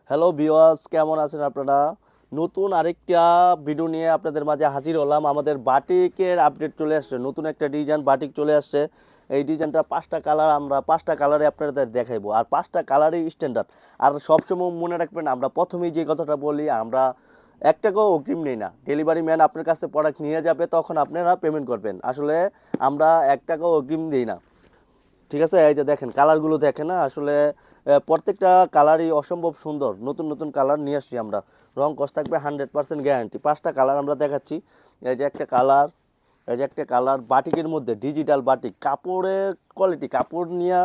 Hello viewers, কেমন আছেন আপনারা? নতুন আরেকটা ভিডিও নিয়ে আপনাদের মাঝে হাজির হলাম। আমাদের বাটিকের আপডেট চলে আসছে, নতুন একটা ডিজাইন বাটিক চলে আসছে। এই ডিজাইনটা পাঁচটা কালার, আমরা পাঁচটা কালারে আপনাদের দেখাইবো, আর পাঁচটা কালারই স্ট্যান্ডার্ড। আর সবসময় মনে রাখবেন, আমরা প্রথমেই যে কথাটা বলি, আমরা এক টাকাও অগ্রিম নেই না। ডেলিভারি ম্যান আপনার কাছে প্রোডাক্ট নিয়ে যাবে, তখন আপনারা পেমেন্ট করবেন। আসলে আমরা এক টাকাও অগ্রিম দিই না। ঠিক আছে, এই যে দেখেন কালারগুলো দেখেন না, আসলে প্রত্যেকটা কালারই অসম্ভব সুন্দর। নতুন নতুন কালার নিয়ে আসছি আমরা, রং কস থাকবে 100% গ্যারান্টি। পাঁচটা কালার আমরা দেখাচ্ছি। এই যে একটা কালার, এই যে একটা কালার বাটিকের মধ্যে ডিজিটাল বাটিক, কাপড়ের কোয়ালিটি, কাপড় নিয়ে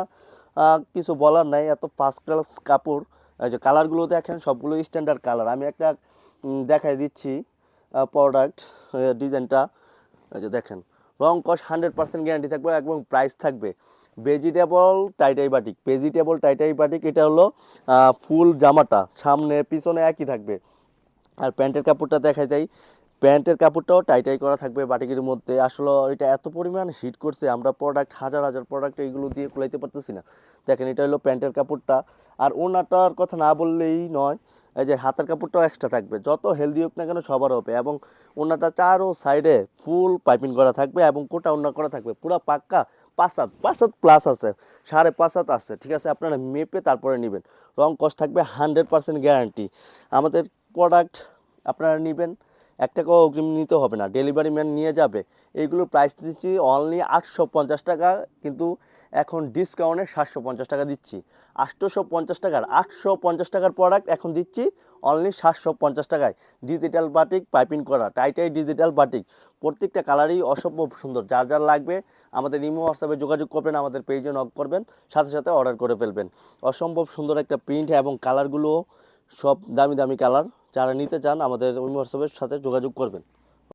কিছু বলার নাই, এত ফার্স্ট ক্লাস কাপড়। এই যে কালারগুলো দেখেন, সবগুলো স্ট্যান্ডার্ড কালার। আমি একটা দেখাই দিচ্ছি প্রোডাক্ট ডিজাইনটা। এই যে দেখেন, রং কস 100% গ্যারান্টি থাকবে এবং প্রাইস থাকবে। ভেজিটেবল টাইটাই বাটিক, ভেজিটেবল টাইটাই বাটিক, এটা হলো ফুল জামাটা সামনে পিছনে একই থাকবে। আর প্যান্টের কাপড়টা দেখা যায়, প্যান্টের কাপড়টাও টাইটাই করা থাকবে বাটিকের মধ্যে। আসলে এটা এত পরিমাণ হিট করছে, আমরা প্রোডাক্ট হাজার হাজার প্রোডাক্ট এইগুলো দিয়ে কুলাইতে পারতেছি না। দেখেন, এটা হলো প্যান্টের কাপড়টা। আর ওনাটার কথা না বললেই নয়, এই যে হাতের কাপড়টাও এক্সট্রা থাকবে। যত হেলদি হোক না কেন সবার হবে। এবং ওনাটা চারো সাইডে ফুল পাইপিং করা থাকবে এবং কোটা ওনা করা থাকবে, পুরো পাক্কা 5 হাত প্লাস আছে, 5.5 হাত আছে। ঠিক আছে, আপনারা মেপে তারপরে নেবেন। রং কস থাকবে 100% গ্যারান্টি। আমাদের প্রোডাক্ট আপনারা নেবেন, এক টাকাও অগ্রিম নিতে হবে না, ডেলিভারি ম্যান নিয়ে যাবে। এইগুলোর প্রাইস দিচ্ছি অনলি 850 টাকা, কিন্তু এখন ডিসকাউন্টে 750 টাকা দিচ্ছি। 850 টাকার 850 টাকার প্রোডাক্ট এখন দিচ্ছি অনলি 750 টাকায়। ডিজিটাল বাটিক পাইপিং করা টাইটাই ডিজিটাল বাটিক, প্রত্যেকটা কালারই অসম্ভব সুন্দর। যার যার লাগবে আমাদের ইমো হোয়াটসঅ্যাপে যোগাযোগ করবেন, আমাদের পেজে নক করবেন, সাথে সাথে অর্ডার করে ফেলবেন। অসম্ভব সুন্দর একটা প্রিন্ট এবং কালারগুলো সব দামি দামি কালার। যারা নিতে চান আমাদের ইমো হোয়াটসঅ্যাপের সাথে যোগাযোগ করবেন।